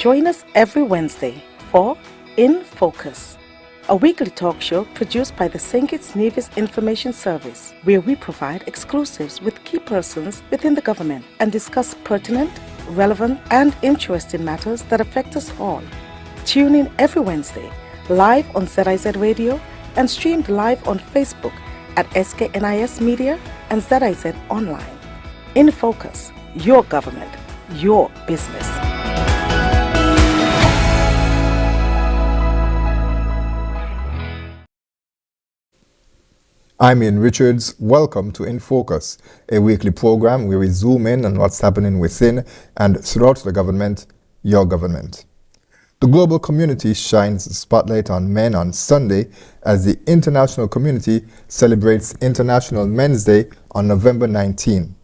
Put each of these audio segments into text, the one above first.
Join us every Wednesday for InFocus, a weekly talk show produced by the SKNIS Information Service, where we provide exclusives with key persons within the government and discuss pertinent, relevant, and interesting matters that affect us all. Tune in every Wednesday, live on ZIZ Radio and streamed live on Facebook at SKNIS Media and ZIZ Online. InFocus, your government, your business. I'm Ian Richards. Welcome to InFocus, a weekly program where we zoom in on what's happening within and throughout the government, your government. The global community shines the spotlight on men on Sunday as the international community celebrates International Men's Day on November 19.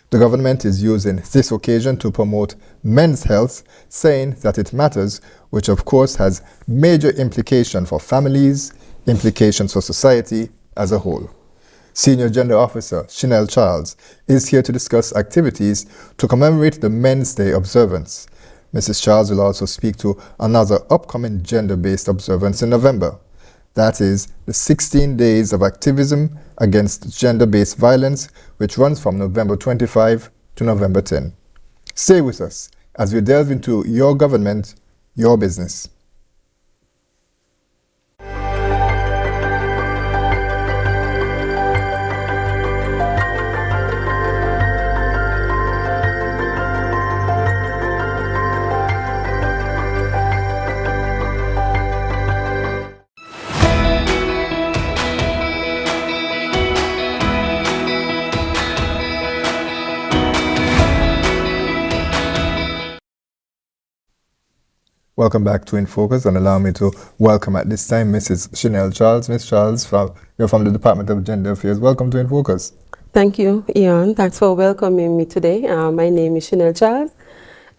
The government is using this occasion to promote men's health, saying that it matters, which of course has major implications for families, implications for society as a whole. Senior Gender Officer Shinnel is here to discuss activities to commemorate the Men's Day observance. Mrs. Charles will also speak to another upcoming gender-based observance in November. That is the 16 days of activism against gender-based violence, which runs from November 25 to November 10. Stay with us as we delve into your government, your business. Welcome back to InFocus, and allow me to welcome at this time Mrs. Shinnel Charles. Ms. Charles, you're from the Department of Gender Affairs. Welcome to InFocus. Thank you, Ian. Thanks for welcoming me today. My name is Shinnel Charles.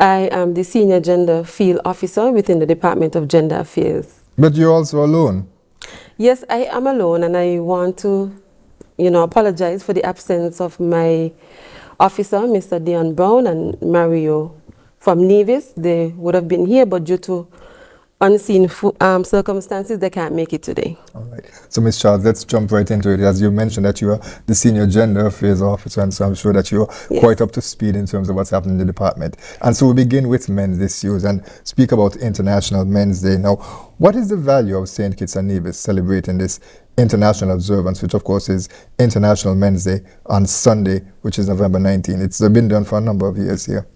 I am the Senior Gender Field Officer within the Department of Gender Affairs. But you're also alone? Yes, I am alone, and I want to, apologize for the absence of my officer, Mr. Dion Browne and Mario from Nevis. They would have been here, but due to unseen circumstances, they can't make it today. All right. So, Ms. Charles, let's jump right into it. As you mentioned that you are the Senior Gender Affairs Officer, and so I'm sure that you're quite up to speed in terms of what's happening in the department. And so we begin with men's issues and speak about International Men's Day. Now, what is the value of St. Kitts and Nevis celebrating this international observance, which of course is International Men's Day on Sunday, which is November 19? It's been done for a number of years here.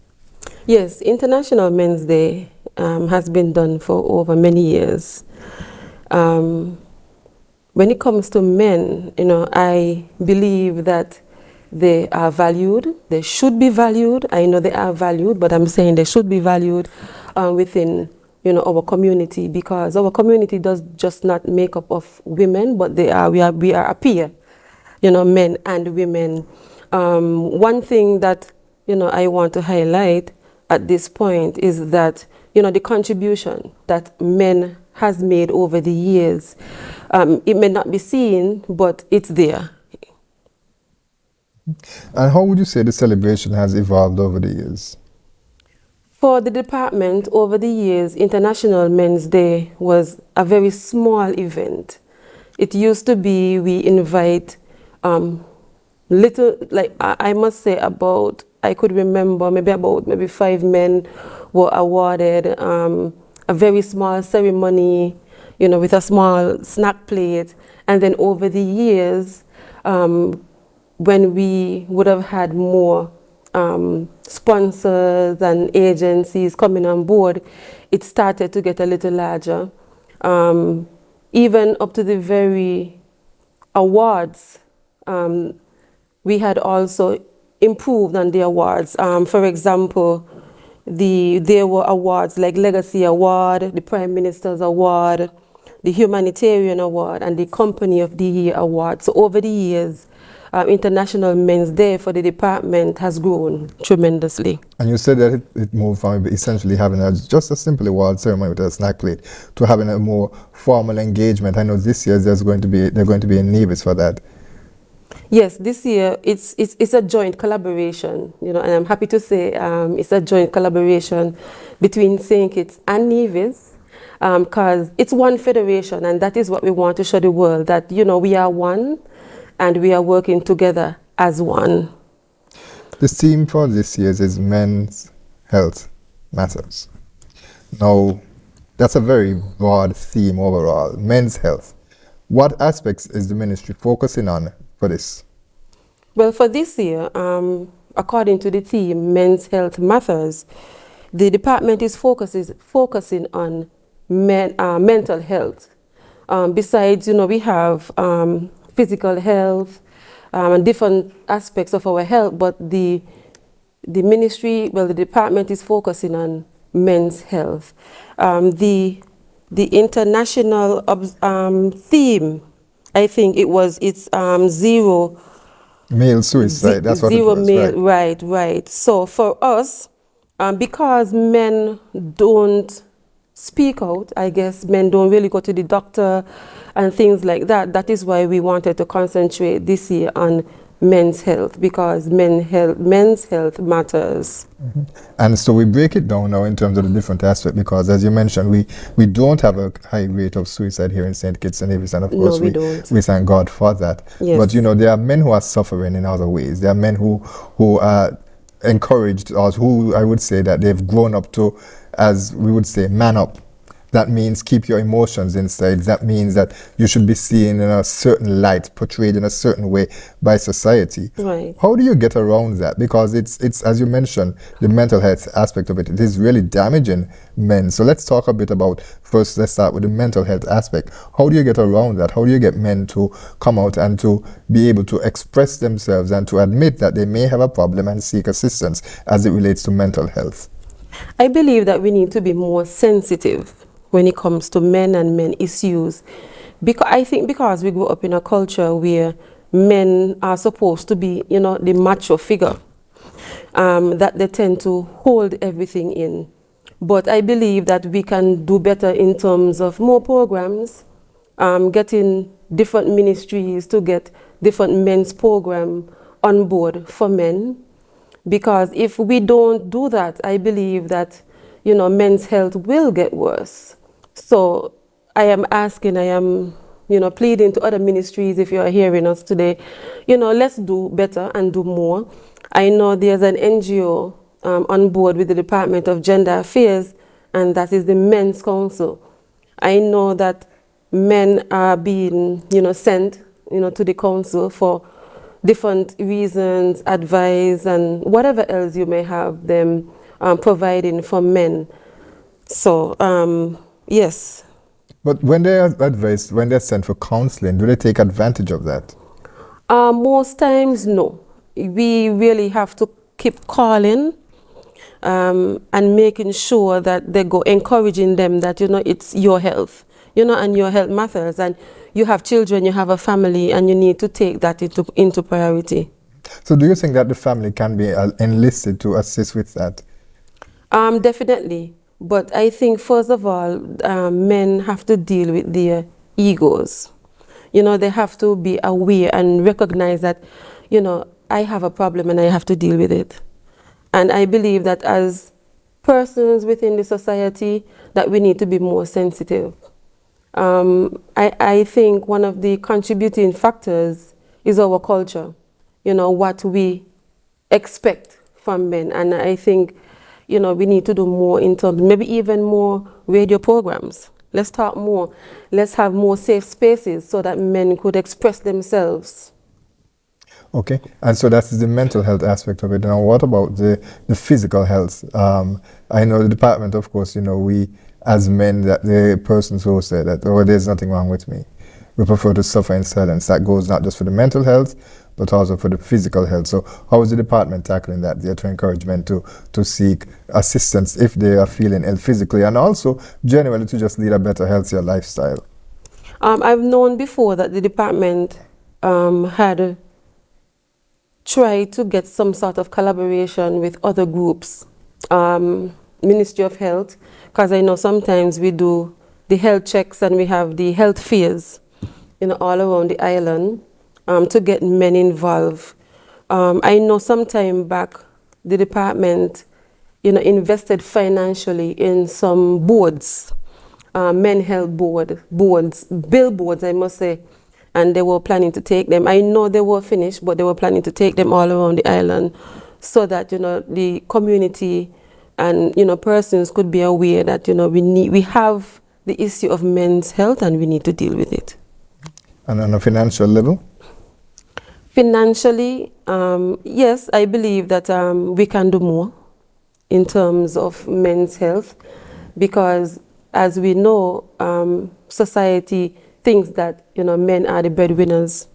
Yes, International Men's Day has been done for over many years. When it comes to men, I believe that they are valued. They should be valued. I know they are valued, but I'm saying they should be valued within our community, because our community does just not make up of women, but we are a peer, men and women. One thing that I want to highlight at this point is that the contribution that men has made over the years, it may not be seen, but it's there. And how would you say the celebration has evolved over the years? For the department, over the years, International Men's Day was a very small event. It used to be we invite I must say I could remember maybe 5 men were awarded a very small ceremony, with a small snack plate. And then over the years, when we would have had more sponsors and agencies coming on board, it started to get a little larger. Even up to the very awards, we had also improved on the awards. For example, there were awards like Legacy Award, the Prime Minister's Award, the Humanitarian Award, and the Company of the Year Award. So over the years, International Men's Day for the department has grown tremendously. And you said that it moved from essentially having just a simple award ceremony with a snack plate to having a more formal engagement. I know this year they're going to be in Nevis for that. Yes, this year it's a joint collaboration, and I'm happy to say it's a joint collaboration between St. Kitts and Nevis, because it's one federation, and that is what we want to show the world, that we are one, and we are working together as one. The theme for this year is Men's Health Matters. Now, that's a very broad theme overall, men's health. What aspects is the ministry focusing on for this? Well, for this year, according to the theme, Men's Health Matters, the department is focusing on mental health. Besides, we have physical health and different aspects of our health, but the ministry, the department is focusing on men's health. The international theme, I think it's zero male suicide. That's what zero it was, male, right. So for us, because men don't speak out, I guess men don't really go to the doctor and things like that. That is why we wanted to concentrate this year on men's health, because men's health matters. Mm-hmm. And so we break it down now in terms of the different aspects, because as you mentioned, we don't have a high rate of suicide here in St. Kitts and Nevis, and of course we thank God for that. Yes. But there are men who are suffering in other ways. There are men who are encouraged, or who I would say that they've grown up to, as we would say, man up. That means keep your emotions inside. That means that you should be seen in a certain light, portrayed in a certain way by society. Right. How do you get around that? Because it's as you mentioned, the mental health aspect of it, it is really damaging men. So let's talk a bit about, first let's start with the mental health aspect. How do you get around that? How do you get men to come out and to be able to express themselves and to admit that they may have a problem and seek assistance as it relates to mental health? I believe that we need to be more sensitive when it comes to men and men issues. I think because we grew up in a culture where men are supposed to be, the macho figure, that they tend to hold everything in. But I believe that we can do better in terms of more programs, getting different ministries to get different men's program on board for men. Because if we don't do that, I believe that, men's health will get worse. So I am pleading to other ministries, if you are hearing us today, let's do better and do more. I know there's an NGO on board with the Department of Gender Affairs, and that is the Men's Council. I know that men are being, sent, to the council for different reasons, advice, and whatever else you may have them providing for men. So, yes. But when they are advised, when they're sent for counseling, do they take advantage of that? Most times, no. We really have to keep calling and making sure that they go, encouraging them that, it's your health, and your health matters. And you have children, you have a family, and you need to take that into priority. So do you think that the family can be enlisted to assist with that? Definitely. But I think, first of all, men have to deal with their egos. They have to be aware and recognize that, I have a problem and I have to deal with it. And I believe that as persons within the society, that we need to be more sensitive. I think one of the contributing factors is our culture, what we expect from men. And I think, we need to do more in terms, maybe even more radio programs. Let's talk more. Let's have more safe spaces so that men could express themselves. Okay, and so that's the mental health aspect of it. Now, what about the physical health? I know the department, of course, we as men, that the persons who say that, there's nothing wrong with me. We prefer to suffer in silence. That goes not just for the mental health, but also for the physical health. So how is the department tackling that there to encourage men to seek assistance if they are feeling ill physically, and also generally to just lead a better, healthier lifestyle? I've known before that the department had tried to get some sort of collaboration with other groups, Ministry of Health, because I know sometimes we do the health checks and we have the health fairs, all around the island. to get men involved. I know some time back the department, invested financially in some boards, men health boards, billboards, I must say, and they were planning to take them. I know they were finished, but they were planning to take them all around the island so that, the community and, persons could be aware that, we have the issue of men's health and we need to deal with it. And on a financial level? Financially, yes, I believe that we can do more in terms of men's health, because as we know, society thinks that men are the breadwinners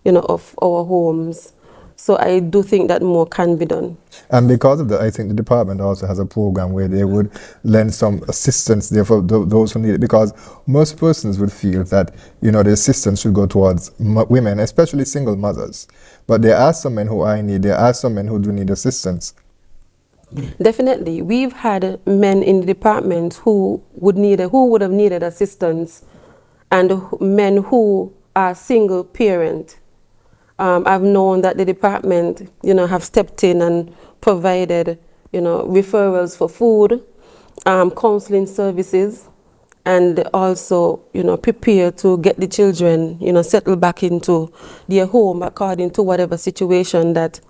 of our homes. So I do think that more can be done. And because of that, I think the department also has a program where they would lend some assistance there for those who need it, because most persons would feel that the assistance should go towards women, especially single mothers. But there are some men who are in need. There are some men who do need assistance. Definitely, we've had men in the department who would have needed assistance, and men who are single parent. I've known that the department, have stepped in and provided, referrals for food, counseling services, and also, prepare to get the children, settled back into their home according to whatever situation that,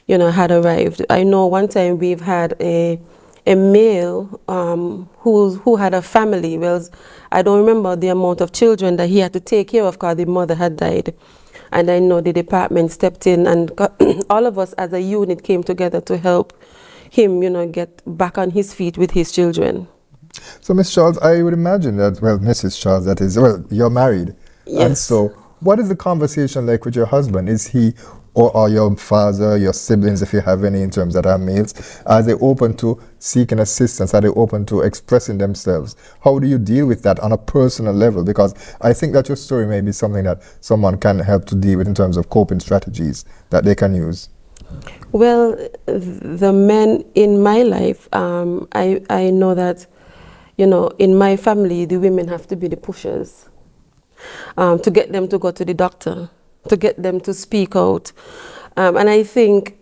had arrived. I know one time we've had a male who had a family. Well, I don't remember the amount of children that he had to take care of because the mother had died. And I know the department stepped in, and all of us as a unit came together to help him, get back on his feet with his children. So, Ms. Charles, I would imagine that, well, Mrs. Charles, that is, well, you're married. Yes. And so, what is the conversation like with your husband? Is he, or your father, your siblings, if you have any in terms that are males, are they open to seeking assistance? Are they open to expressing themselves? How do you deal with that on a personal level? Because I think that your story may be something that someone can help to deal with in terms of coping strategies that they can use. Well, the men in my life, I know that, in my family, the women have to be the pushers to get them to go to the doctor, to get them to speak out. And I think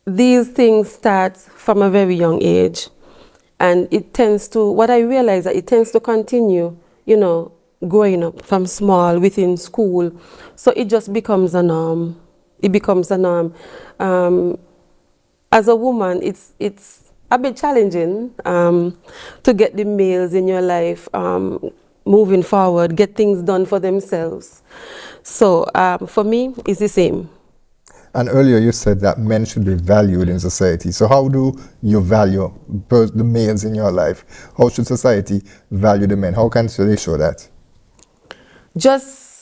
these things start from a very young age. And it tends to, what I realize that it tends to continue, growing up from small within school. So it just becomes a norm. It becomes a norm. As a woman, it's a bit challenging to get the males in your life moving forward, get things done for themselves. So for me, it's the same. And earlier you said that men should be valued in society. So how do you value the males in your life? How should society value the men? How can they show that?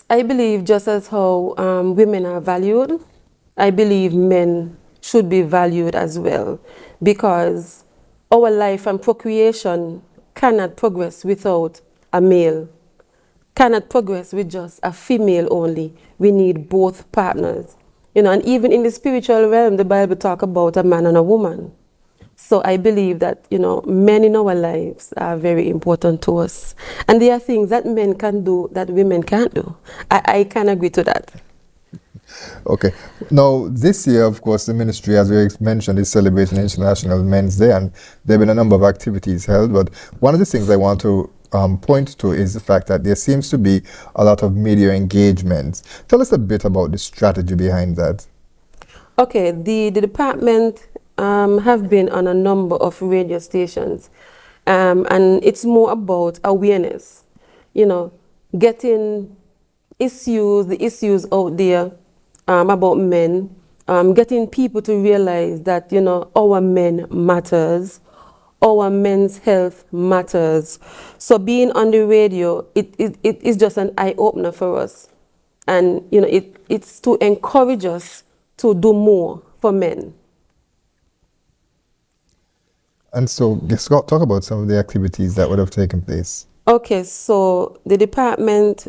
I believe just as how women are valued, I believe men should be valued as well, because our life and procreation cannot progress without a male, cannot progress with just a female only. We need both partners. And even in the spiritual realm, the Bible talks about a man and a woman. So I believe that, men in our lives are very important to us. And there are things that men can do that women can't do. I can agree to that. Okay. Now, this year, of course, the ministry, as we mentioned, is celebrating International Men's Day, and there have been a number of activities held. But one of the things I want to point to is the fact that there seems to be a lot of media engagement. Tell us a bit about the strategy behind that. Okay, the department have been on a number of radio stations, and it's more about awareness, getting the issues out there about men, getting people to realize that, our men matters, our men's health matters. So being on the radio, it is just an eye-opener for us. And, it's to encourage us to do more for men. And so, Scott, talk about some of the activities that would have taken place. Okay, so the department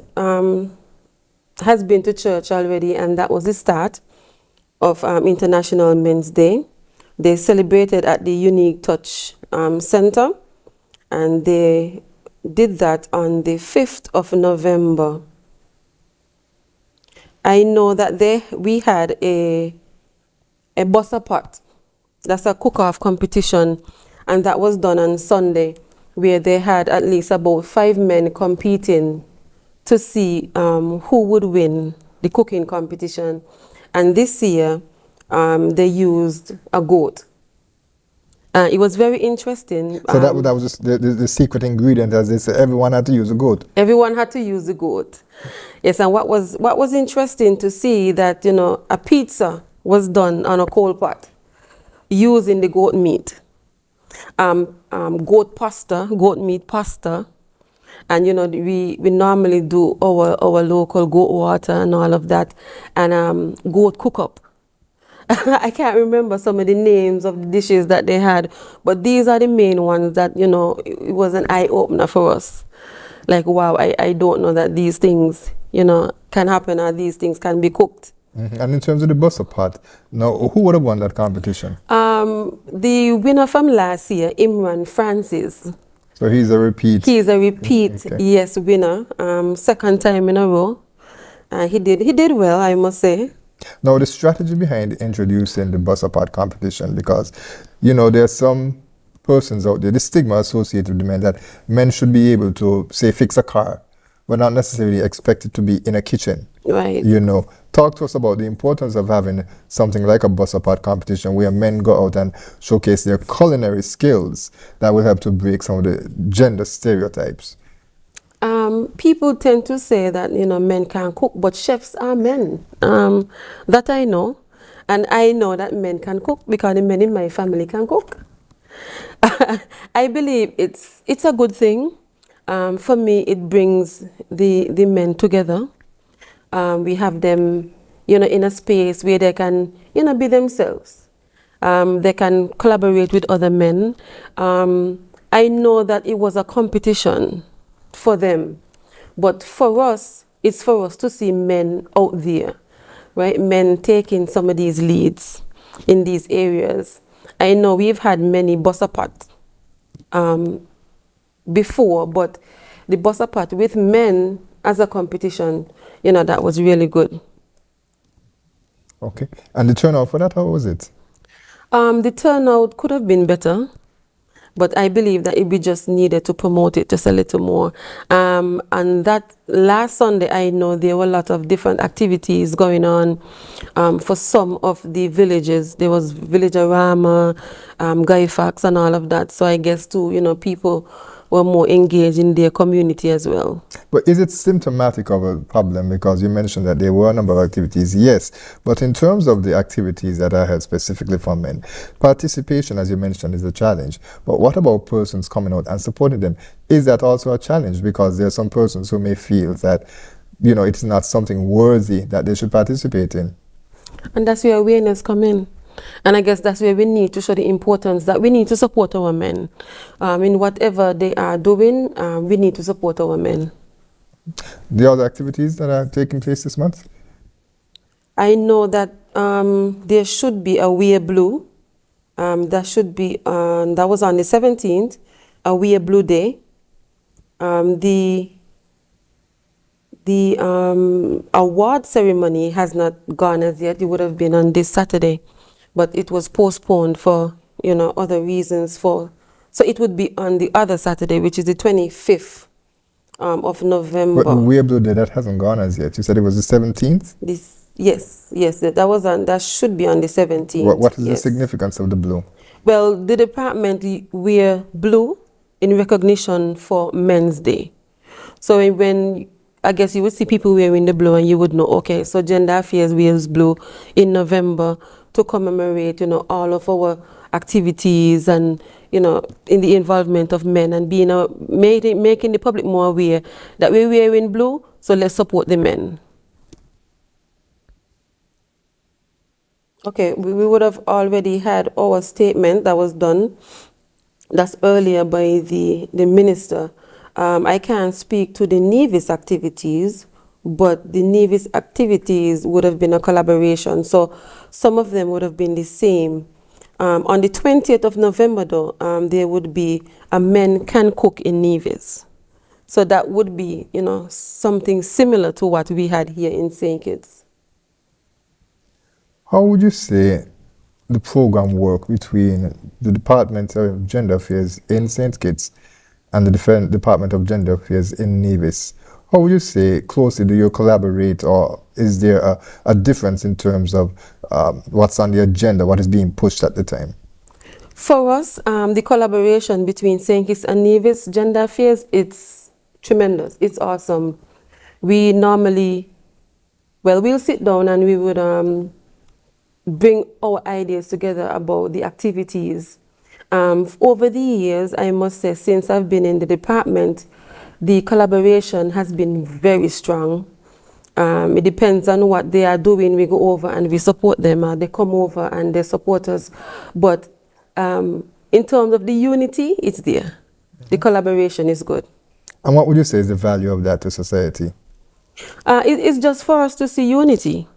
has been to church already, and that was the start of International Men's Day. They celebrated at the Unique Touch Center, and they did that on the 5th of November. I know that we had a bussa pot. That's a cook-off competition, and that was done on Sunday, where they had at least about 5 men competing to see who would win the cooking competition. And this year, they used a goat. It was very interesting. So that was just the secret ingredient, as they say. Everyone had to use a goat. Everyone had to use the goat. Yes, and what was interesting to see that, you know, a pizza was done on a coal pot using the goat meat. Goat pasta, goat meat pasta. And, you know, we normally do our local goat water and all of that. And goat cook-up. I can't remember some of the names of the dishes that they had, but these are the main ones that, you know, it was an eye-opener for us. Like, wow, I don't know that these things, you know, can happen, or these things can be cooked. Mm-hmm. And in terms of the bussa pot, now, who would have won that competition? The winner from last year, Imran Francis. So he's a repeat? He's a repeat, okay. Yes, winner. Second time in a row. He did well, I must say. Now, the strategy behind introducing the bussa pot competition, because, you know, there are some persons out there, the stigma associated with the men, that men should be able to, say, fix a car, but not necessarily expected to be in a kitchen. Right. You know, talk to us about the importance of having something like a bussa pot competition where men go out and showcase their culinary skills that will help to break some of the gender stereotypes. People tend to say that, you know, men can't cook, but chefs are men. That I know. And I know that men can cook because the men in my family can cook. I believe it's a good thing. For me, it brings the men together. We have them, you know, in a space where they can, you know, be themselves. They can collaborate with other men. I know that it was a competition for them, but for us, it's for us to see men out there, right? Men taking some of these leads in these areas. I know we've had many bussa pot before, but the bussa pot with men as a competition, you know, that was really good. Okay. And the turnout for that, how was it? The turnout could have been better, but I believe that we just needed to promote it just a little more. And that last Sunday, I know there were a lot of different activities going on for some of the villages. There was Villagerama, Gaifax and all of that. So I guess too, you know, people were more engaged in their community as well. But is it symptomatic of a problem? Because you mentioned that there were a number of activities, yes. But in terms of the activities that are held specifically for men, participation, as you mentioned, is a challenge. But what about persons coming out and supporting them? Is that also a challenge? Because there are some persons who may feel that, you know, it's not something worthy that they should participate in. And that's where awareness comes in. And I guess that's where we need to show the importance that we need to support our men. In whatever they are doing, we need to support our men. The other activities that are taking place this month? I know that there should be a Wear Blue. That should be that was on the 17th, a Wear Blue Day. The award ceremony has not gone as yet. It would have been on this Saturday, but it was postponed for, you know, other reasons. So it would be on the other Saturday, which is the 25th of November. But the Wear Blue Day, that hasn't gone as yet. You said it was the 17th? Yes, that should be on the 17th. What is the significance of the blue? Well, the department wear blue in recognition for Men's Day. So when, I guess you would see people wearing the blue and you would know, okay, so Gender Affairs wears blue in November to commemorate, you know, all of our activities and, you know, in the involvement of men and being making the public more aware that we're wearing blue, so let's support the men. Okay, we would have already had our statement that was done. That's earlier by the minister. I can't speak to the NIVIS activities, but the NIVIS activities would have been a collaboration. So some of them would have been the same. On the 20th of November, though, there would be a Men Can Cook in NIVIS. So that would be, you know, something similar to what we had here in St. Kitts. How would you say the program work between the Department of Gender Affairs in St. Kitts and the Department of Gender Affairs in Nevis? How would you say closely do you collaborate, or is there a difference in terms of what's on the agenda, what is being pushed at the time? For us, the collaboration between St. Kitts and Nevis Gender Affairs, it's tremendous. It's awesome. We normally, well, we'll sit down and we would bring our ideas together about the activities. Over the years, I must say, since I've been in the department, the collaboration has been very strong. It depends on what they are doing. We go over and we support them. They come over and they support us. But in terms of the unity, it's there. The collaboration is good. And what would you say is the value of that to society? It's just for us to see unity,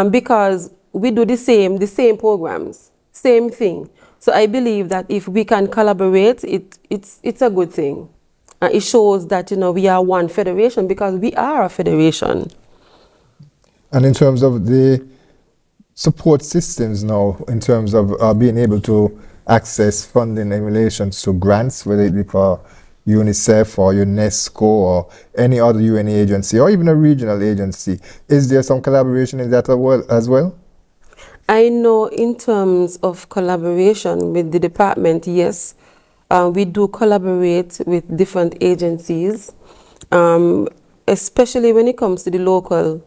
because we do the same programs, same thing. So I believe that if we can collaborate, it's a good thing. It shows that, you know, we are one federation, because we are a federation. And in terms of the support systems now, in terms of being able to access funding in relation to grants, whether it be for UNICEF or UNESCO or any other UN agency or even a regional agency, is there some collaboration in that as well? I know in terms of collaboration with the department, yes, we do collaborate with different agencies, especially when it comes to the local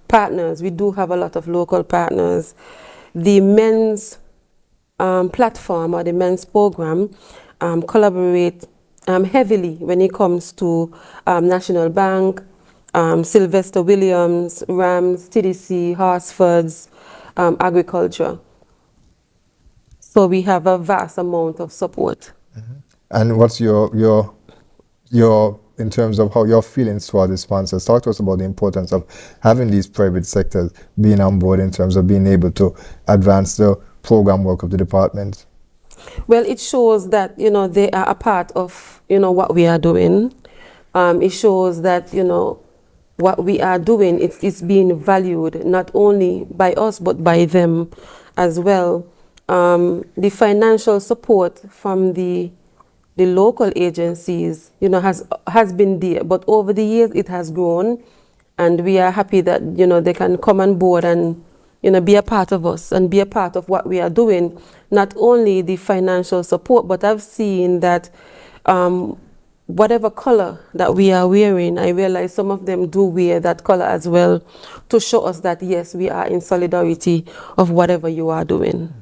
partners. We do have a lot of local partners. The men's platform or the men's program collaborate heavily when it comes to National Bank, Sylvester Williams, Rams, TDC, Horsfords, agriculture. So we have a vast amount of support. Mm-hmm. And what's your in terms of how your feelings toward the sponsors? Talk to us about the importance of having these private sectors being on board in terms of being able to advance the program work of the department. Well, it shows that, you know, they are a part of, you know, what we are doing. It shows that, you know, what we are doing, it's being valued not only by us but by them as well. The financial support from the local agencies, you know, has been there, but over the years it has grown, and we are happy that, you know, they can come on board and, you know, be a part of us and be a part of what we are doing. Not only the financial support, but I've seen that whatever color that we are wearing, I realize some of them do wear that color as well, to show us that yes, we are in solidarity of whatever you are doing.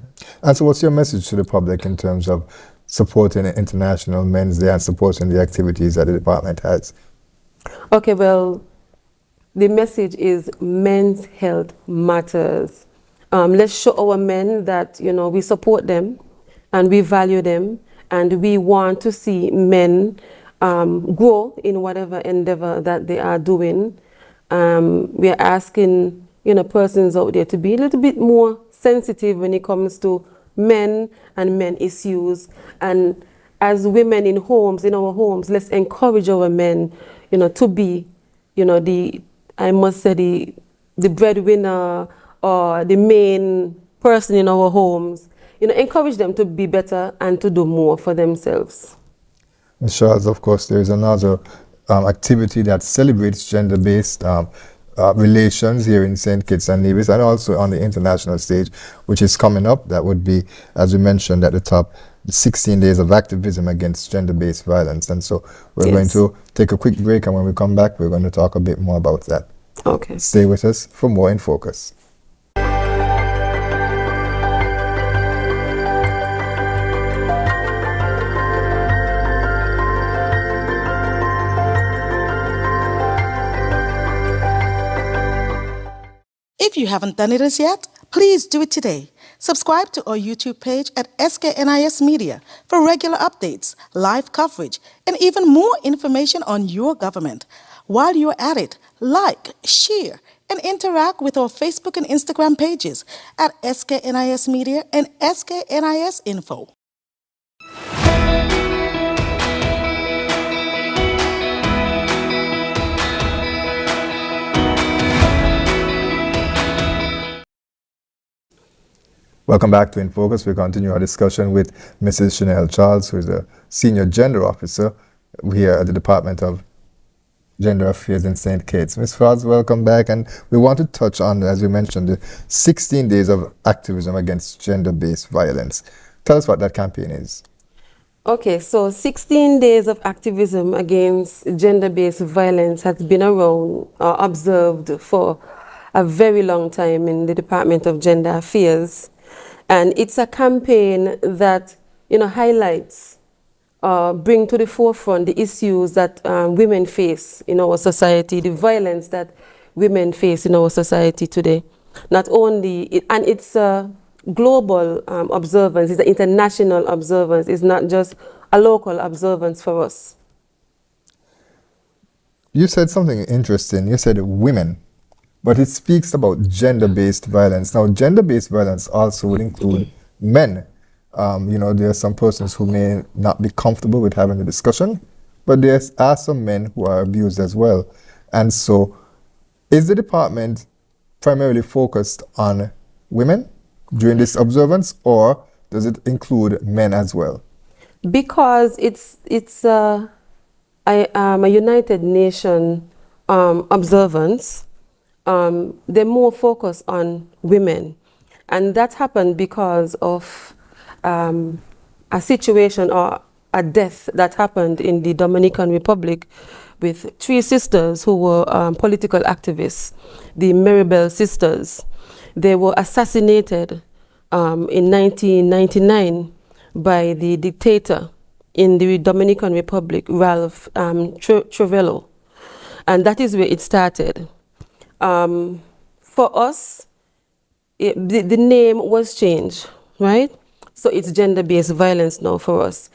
And so what's your message to the public in terms of supporting International Men's Day and supporting the activities that the department has? Okay, well, the message is men's health matters. Let's show our men that, you know, we support them and we value them, and we want to see men grow in whatever endeavor that they are doing. We are asking, you know, persons out there to be a little bit more sensitive when it comes to men and men issues. And as women in homes, in our homes, let's encourage our men, you know, to be, you know, I must say the breadwinner or the main person in our homes. You know, encourage them to be better and to do more for themselves. Ms. Charles, of course, there is another activity that celebrates gender-based relations here in St. Kitts and Nevis, and also on the international stage, which is coming up. That would be, as we mentioned at the top, the 16 days of activism against gender-based violence. And so we're going to take a quick break, and when we come back, we're going to talk a bit more about that. Okay. Stay with us for more in Focus. If you haven't done it as yet, please do it today. Subscribe to our YouTube page at SKNIS Media for regular updates, live coverage, and even more information on your government. While you're at it, like, share, and interact with our Facebook and Instagram pages at SKNIS Media and SKNIS Info. Welcome back to InFocus. We continue our discussion with Mrs. Shinnel Charles, who is a Senior Gender Officer here at the Department of Gender Affairs in St. Kitts. Ms. Charles, welcome back. And we want to touch on, as you mentioned, the 16 days of activism against gender-based violence. Tell us what that campaign is. Okay, so 16 days of activism against gender-based violence has been around, observed for a very long time in the Department of Gender Affairs. And it's a campaign that, highlights, bring to the forefront the issues that women face in our society, the violence that women face in our society today. Not only, and it's a global observance, it's an international observance, it's not just a local observance for us. You said something interesting. You said women. But it speaks about gender-based violence. Now, gender-based violence also would include men. There are some persons who may not be comfortable with having the discussion, but there are some men who are abused as well. And so, is the department primarily focused on women during this observance, or does it include men as well? Because it's a United Nations observance. They're more focused on women. And that happened because of a situation or a death that happened in the Dominican Republic with 3 sisters who were political activists, the Maribel sisters. They were assassinated in 1999 by the dictator in the Dominican Republic, Ralph Trujillo. And that is where it started. For us, the name was changed, right? So it's gender-based violence now for us.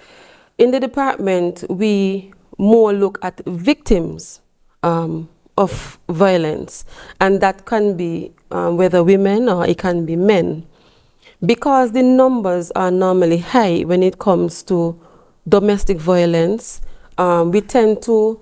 In the department, we more look at victims of violence, and that can be whether women or it can be men. Because the numbers are normally high when it comes to domestic violence, we tend to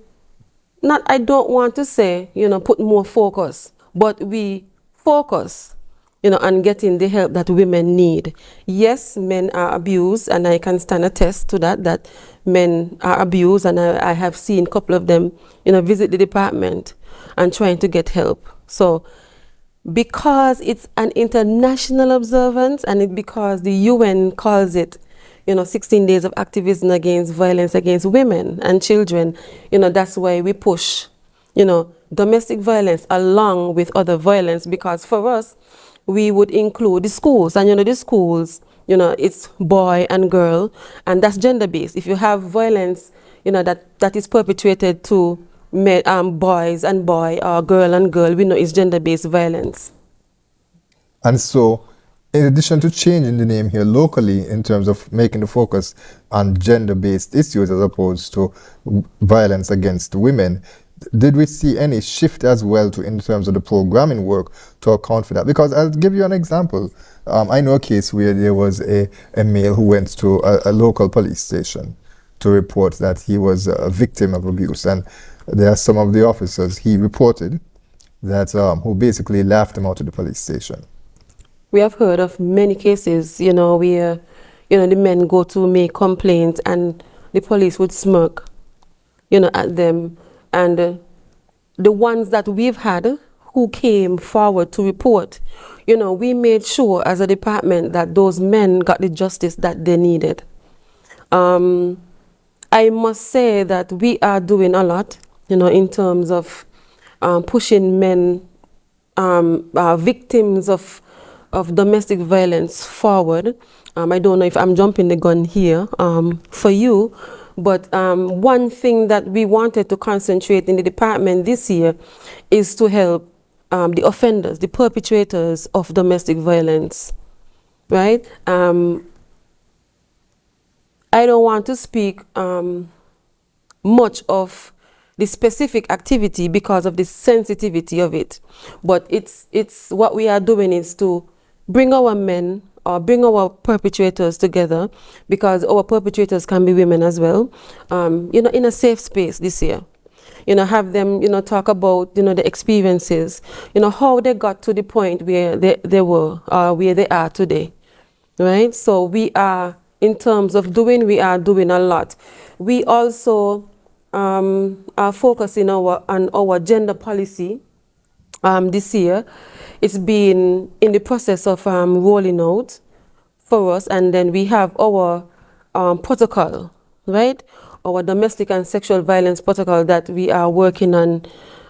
I don't want to say, put more focus, but we focus, on getting the help that women need. Yes, men are abused, and I can stand attest to that men are abused, and I have seen a couple of them, visit the department and trying to get help. So, because it's an international observance, and because the UN calls it 16 days of activism against violence against women and children, that's why we push, domestic violence along with other violence, because for us, we would include the schools, and the schools, it's boy and girl, and that's gender-based. If you have violence, that is perpetrated to boys and boy, or girl and girl, we know it's gender-based violence. And so, in addition to changing the name here locally in terms of making the focus on gender-based issues as opposed to violence against women, did we see any shift as well in terms of the programming work to account for that? Because I'll give you an example. I know a case where there was a male who went to a local police station to report that he was a victim of abuse. And there are some of the officers he reported that who basically laughed him out of the police station. We have heard of many cases, where, the men go to make complaints and the police would smirk, at them. And the ones that we've had who came forward to report, we made sure as a department that those men got the justice that they needed. I must say that we are doing a lot, in terms of pushing men, victims of domestic violence forward. I don't know if I'm jumping the gun here for you, but one thing that we wanted to concentrate in the department this year is to help the offenders, the perpetrators of domestic violence, right? I don't want to speak much of the specific activity because of the sensitivity of it, but it's what we are doing is to bring our men or bring our perpetrators together, because our perpetrators can be women as well, in a safe space this year. Have them, talk about, the experiences, how they got to the point where they were, where they are today, right? So we are, in terms of doing, we are doing a lot. We also are focusing on our gender policy this year. It's been in the process of rolling out for us, and then we have our protocol, right? Our domestic and sexual violence protocol that we are working on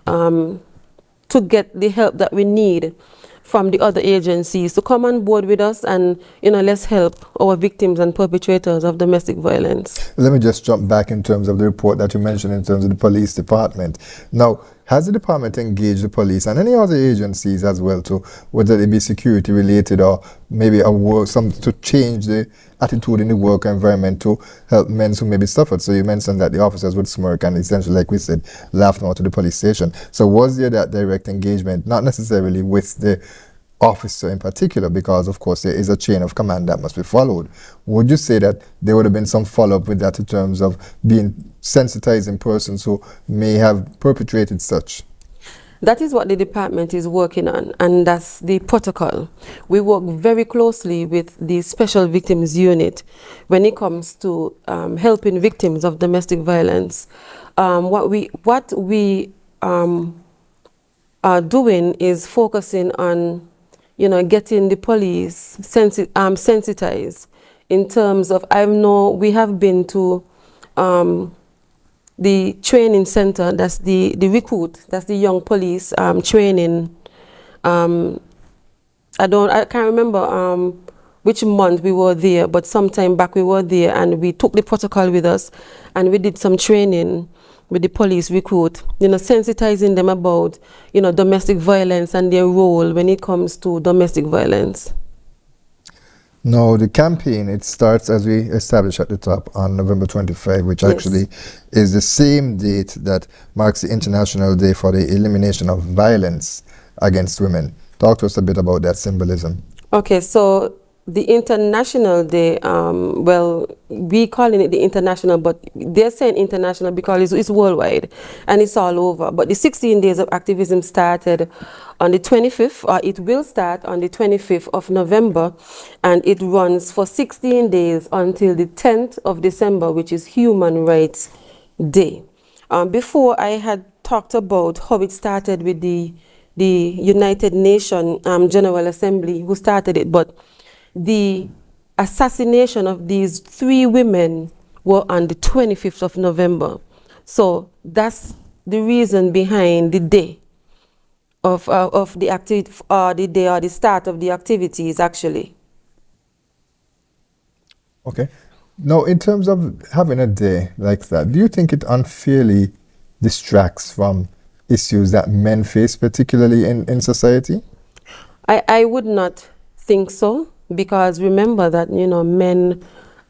to get the help that we need from the other agencies to come on board with us, and let's help our victims and perpetrators of domestic violence. Let me just jump back in terms of the report that you mentioned in terms of the police department. Now, has the department engaged the police and any other agencies as well, to whether it be security related or maybe something to change the attitude in the work environment to help men who maybe suffered? So you mentioned that the officers would smirk and essentially, like we said, laugh out to the police station. So was there that direct engagement, not necessarily with the officer in particular, because of course there is a chain of command that must be followed? Would you say that there would have been some follow-up with that in terms of being sensitizing persons who may have perpetrated such? That is what the department is working on, and that's the protocol. We work very closely with the Special Victims Unit when it comes to helping victims of domestic violence. What we are doing is focusing on getting the police sensitized in terms of, I know we have been to the training center, that's the recruit, that's the young police training. I can't remember which month we were there, but sometime back we were there, and we took the protocol with us, and we did some training with the police recruit, sensitizing them about, domestic violence and their role when it comes to domestic violence. No, the campaign, it starts, as we established at the top, on November 25, which actually is the same date that marks the International Day for the Elimination of Violence Against Women. Talk to us a bit about that symbolism. Okay, so the International Day, well, we calling it the International, but they're saying international because it's worldwide and it's all over. But the 16 days of activism started on the 25th, or it will start on the 25th of November, and it runs for 16 days until the 10th of December, which is Human Rights Day. Before, I had talked about how it started with the United Nations General Assembly, who started it, but the assassination of these 3 women were on the 25th of November. So that's the reason behind the day of the activity, the day or the start of the activities, actually. Okay. Now, in terms of having a day like that, do you think it unfairly distracts from issues that men face, particularly in society? I would not think so, because remember that, men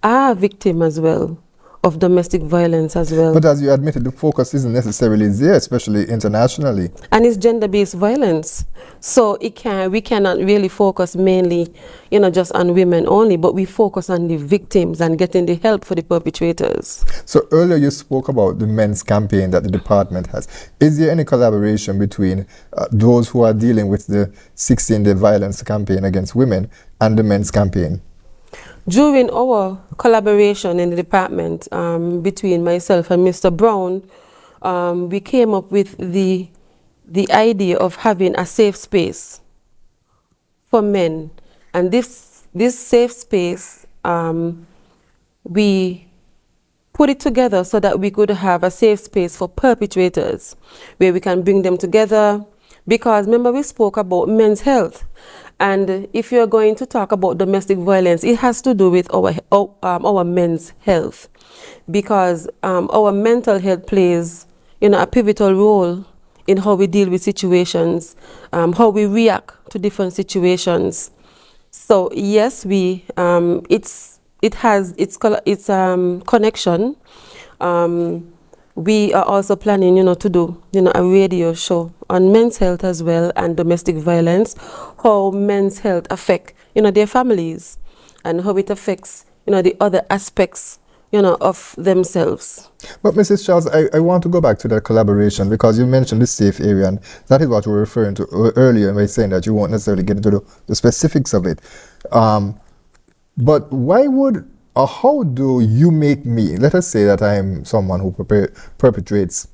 are victims as well of domestic violence as well. But as you admitted, the focus isn't necessarily there, especially internationally. And it's gender-based violence. So we cannot really focus mainly, just on women only, but we focus on the victims and getting the help for the perpetrators. So earlier you spoke about the men's campaign that the department has. Is there any collaboration between those who are dealing with the 16-day violence campaign against women and the men's campaign? During our collaboration in the department between myself and Mr. Browne, we came up with the idea of having a safe space for men. And this safe space, we put it together so that we could have a safe space for perpetrators, where we can bring them together. Because remember, we spoke about men's health. And if you're going to talk about domestic violence, it has to do with our men's health, because our mental health plays, a pivotal role in how we deal with situations, how we react to different situations. So yes, it has its connection. We are also planning, to do, a radio show on men's health as well, and domestic violence, how men's health affect, their families, and how it affects, the other aspects, of themselves. But Mrs. Charles, I want to go back to that collaboration, because you mentioned the safe area, and that is what you were referring to earlier by saying that you won't necessarily get into the specifics of it. But why would, or how do you make me, let us say that I am someone who perpetrates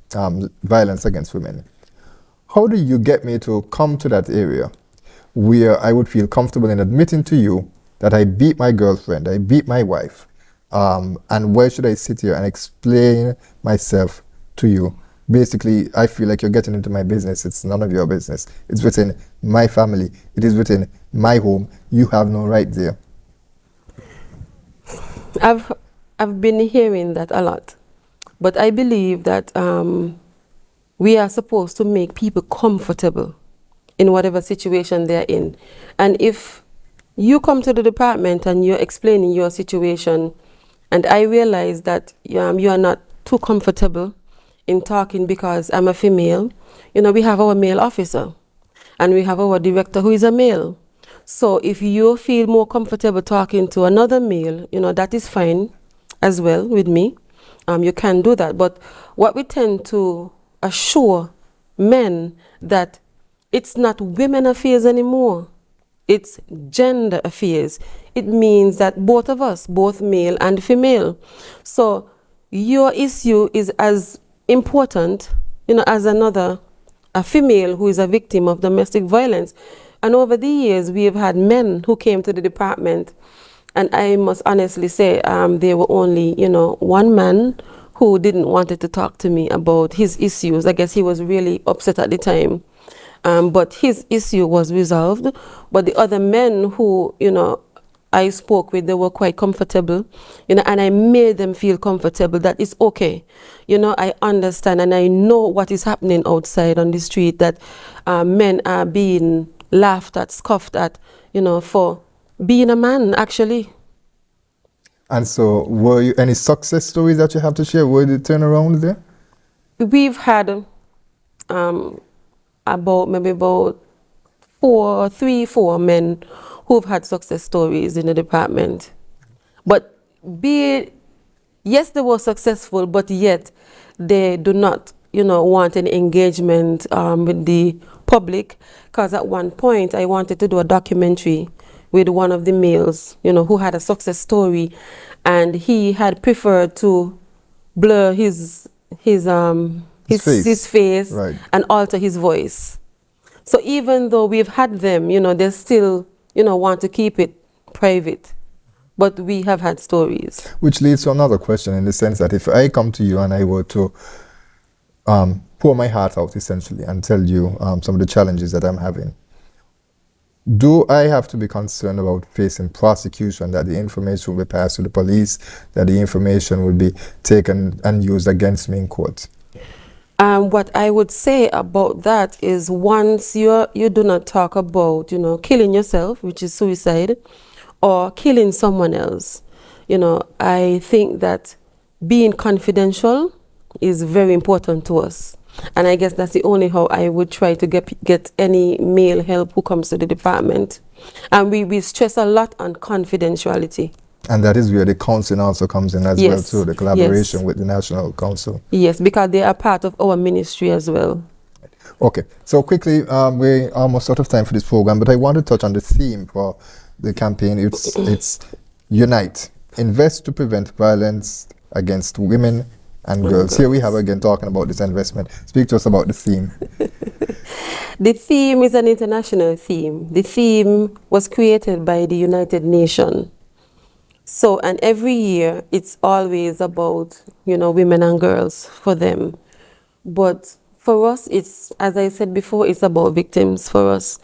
violence against women. How do you get me to come to that area where I would feel comfortable in admitting to you that I beat my girlfriend, I beat my wife, and where should I sit here and explain myself to you? Basically, I feel like you're getting into my business. It's none of your business. It's within my family. It is within my home. You have no right there. I've been hearing that a lot, but I believe that we are supposed to make people comfortable in whatever situation they're in. And if you come to the department and you're explaining your situation, and I realize that you are not too comfortable in talking because I'm a female, we have our male officer and we have our director who is a male. So if you feel more comfortable talking to another male, that is fine as well with me. You can do that. But what we tend to assure men that it's not women affairs anymore. It's gender affairs. It means that both of us, both male and female. So your issue is as important, as a female who is a victim of domestic violence. And over the years, we have had men who came to the department, and I must honestly say there were only, one man who didn't want to talk to me about his issues. I guess he was really upset at the time. But his issue was resolved. But the other men who, I spoke with, they were quite comfortable, and I made them feel comfortable that it's okay. I understand and I know what is happening outside on the street, that men are being laughed at, scoffed at, for being a man, actually. And so, were you any success stories that you have to share? Were the turnaround there? We've had about 4 men who've had success stories in the department. But yes, they were successful, but yet they do not, want any engagement with the public. Because at one point I wanted to do a documentary with one of the males, who had a success story, and he had preferred to blur his face right, and alter his voice. So even though we've had them, they still, want to keep it private. But we have had stories. Which leads to another question, in the sense that if I come to you and I were to pour my heart out, essentially, and tell you some of the challenges that I'm having, do I have to be concerned about facing prosecution, that the information will be passed to the police, that the information will be taken and used against me in court? What I would say about that is, once you do not talk about, killing yourself, which is suicide, or killing someone else, I think that being confidential is very important to us. And I guess that's the only how I would try to get any male help who comes to the department. And we stress a lot on confidentiality. And that is where the council also comes in as well too, the collaboration with the National Council. Yes, because they are part of our ministry as well. Okay, so quickly, we're almost out of time for this program, but I want to touch on the theme for the campaign. It's Unite, Invest to Prevent Violence Against Women and Girls. Here we have again talking about this investment. Speak to us about the theme. The theme is an international theme. The theme was created by the United Nations. So, and every year it's always about, women and girls for them. But for us, it's, as I said before, it's about victims for us.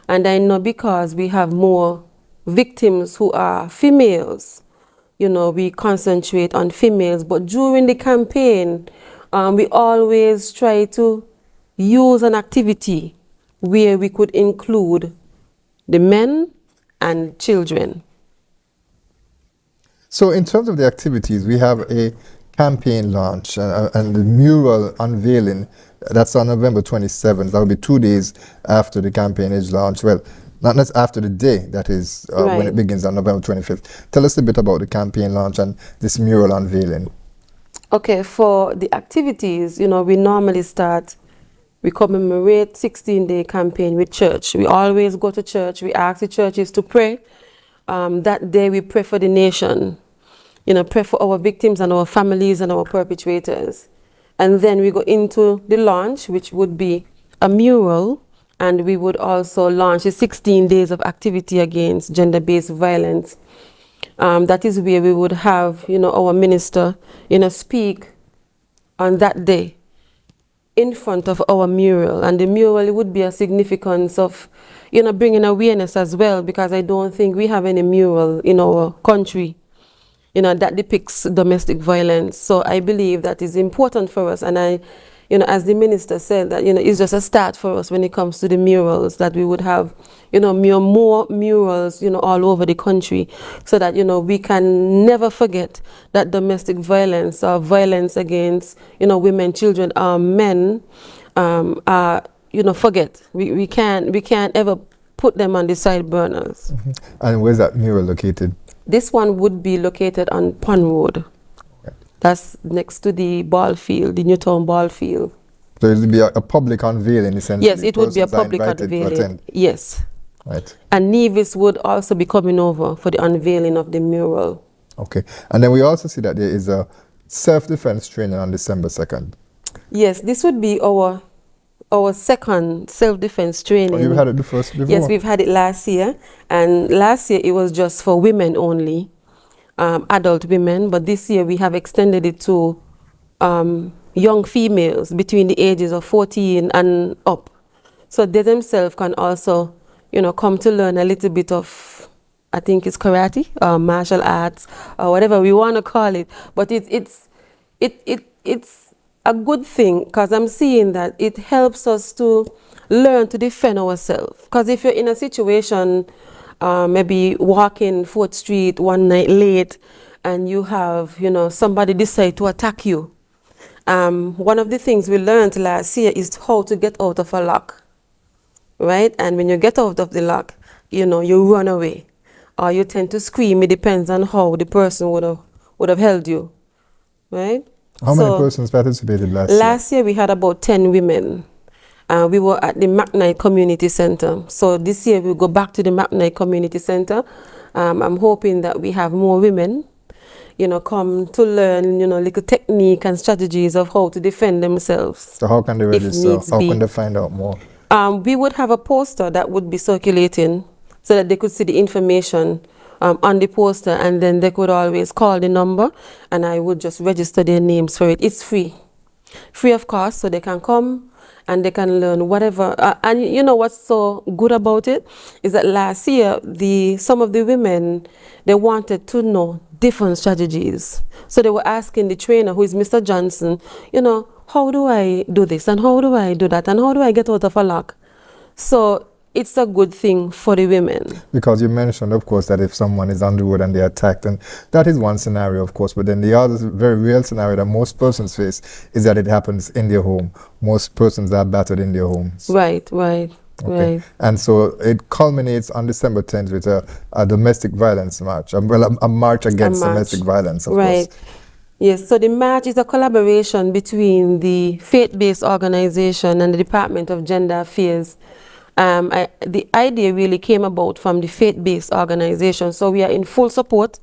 And I know because we have more victims who are females, we concentrate on females. But during the campaign, we always try to use an activity where we could include the men and children. So in terms of the activities, we have a campaign launch and the mural unveiling. That's on November 27th. That will be 2 days after the campaign is launched. Well, not after the day, that is when it begins on November 25th. Tell us a bit about the campaign launch and this mural unveiling. Okay, for the activities, we normally we commemorate 16-day campaign with church. We always go to church. We ask the churches to pray That day we pray for the nation, pray for our victims and our families and our perpetrators. And then we go into the launch, which would be a mural, and we would also launch the 16 days of activity against gender-based violence. That is where we would have, our minister, speak on that day in front of our mural. And the mural would be a significance of, bringing awareness as well, because I don't think we have any mural in our country, that depicts domestic violence. So I believe that is important for us. And I, as the minister said, that, it's just a start for us when it comes to the murals, that we would have, more murals, all over the country, so that, we can never forget that domestic violence or violence against, women, children, men, are, forget. We can't ever put them on the side burners. Mm-hmm. And where's that mural located? This one would be located on Pond Road. Okay. That's next to the ball field, the Newtown ball field. So it would be a public unveiling, essentially? Yes, it would be a public unveiling. Yes. Right. And Nevis would also be coming over for the unveiling of the mural. Okay. And then we also see that there is a self-defense training on December 2nd. Yes, this would be our second self-defense training. Oh, you've had it the first before? Yes, we've had it last year. And last year it was just for women only, adult women. But this year we have extended it to young females between the ages of 14 and up. So they themselves can also, come to learn a little bit of, I think it's karate, martial arts, or whatever we want to call it. But it's a good thing, because I'm seeing that it helps us to learn to defend ourselves. Because if you're in a situation, maybe walking 4th Street one night late, and you have, somebody decide to attack you. One of the things we learned last year is how to get out of a lock, right? And when you get out of the lock, you run away, or you tend to scream. It depends on how the person would have held you, right? How many persons participated last year? Last year we had about 10 women. We were at the McKnight Community Center. So this year we'll go back to the McKnight Community Center. I'm hoping that we have more women, come to learn, little technique and strategies of how to defend themselves. So how can they register? How can they find out more? We would have a poster that would be circulating so that they could see the information on the poster, and then they could always call the number, and I would just register their names for it. It's free of cost, so they can come and they can learn whatever. And what's so good about it is that last year some of the women, they wanted to know different strategies. So they were asking the trainer, who is Mr. Johnson, how do I do this, and how do I do that, and how do I get out of a lock? So it's a good thing for the women. Because you mentioned, of course, that if someone is on the road and they're attacked, and that is one scenario, of course, but then the other very real scenario that most persons face is that it happens in their home. Most persons are battered in their homes. Right. Okay. Right. And so it culminates on December 10th with a domestic violence march, a march against domestic violence, of course. Yes, so the march is a collaboration between the faith-based organization and the Department of Gender Affairs. The idea really came about from the faith-based organization. So we are in full support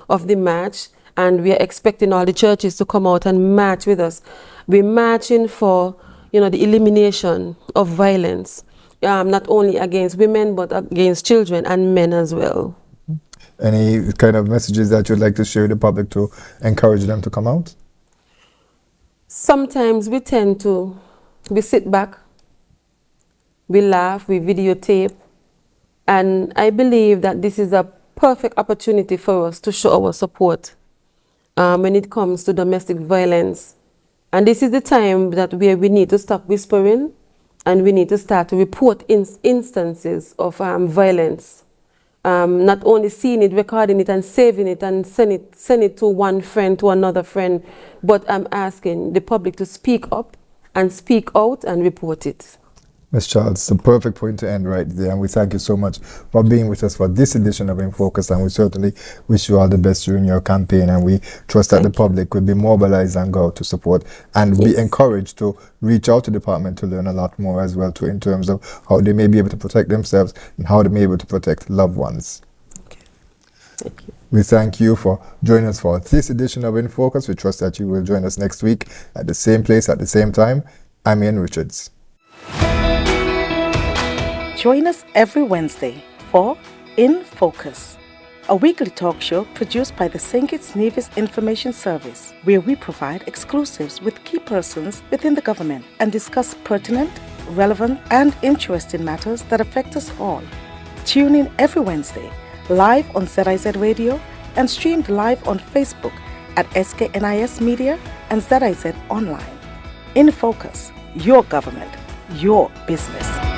of the march, and we are expecting all the churches to come out and march with us. We're marching for, the elimination of violence, not only against women, but against children and men as well. Any kind of messages that you'd like to share with the public to encourage them to come out? Sometimes we sit back, we laugh, we videotape, and I believe that this is a perfect opportunity for us to show our support when it comes to domestic violence. And this is the time that we need to stop whispering, and we need to start to report instances of violence. Not only seeing it, recording it, and saving it, and send it to one friend, to another friend, but I'm asking the public to speak up and speak out and report it. Ms. Charles, the perfect point to end right there, and we thank you so much for being with us for this edition of InFocus, and we certainly wish you all the best during your campaign, and we trust that the public will be mobilized and go out to support and be encouraged to reach out to the department to learn a lot more as well too, in terms of how they may be able to protect themselves and how they may be able to protect loved ones. Thank you. We thank you for joining us for this edition of InFocus. We trust that you will join us next week at the same place at the same time. I'm Ian Richards. Join us every Wednesday for InFocus, a weekly talk show produced by the St. Kitts Nevis Information Service, where we provide exclusives with key persons within the government and discuss pertinent, relevant, and interesting matters that affect us all. Tune in every Wednesday, live on ZIZ Radio and streamed live on Facebook at SKNIS Media and ZIZ Online. InFocus, your government, your business.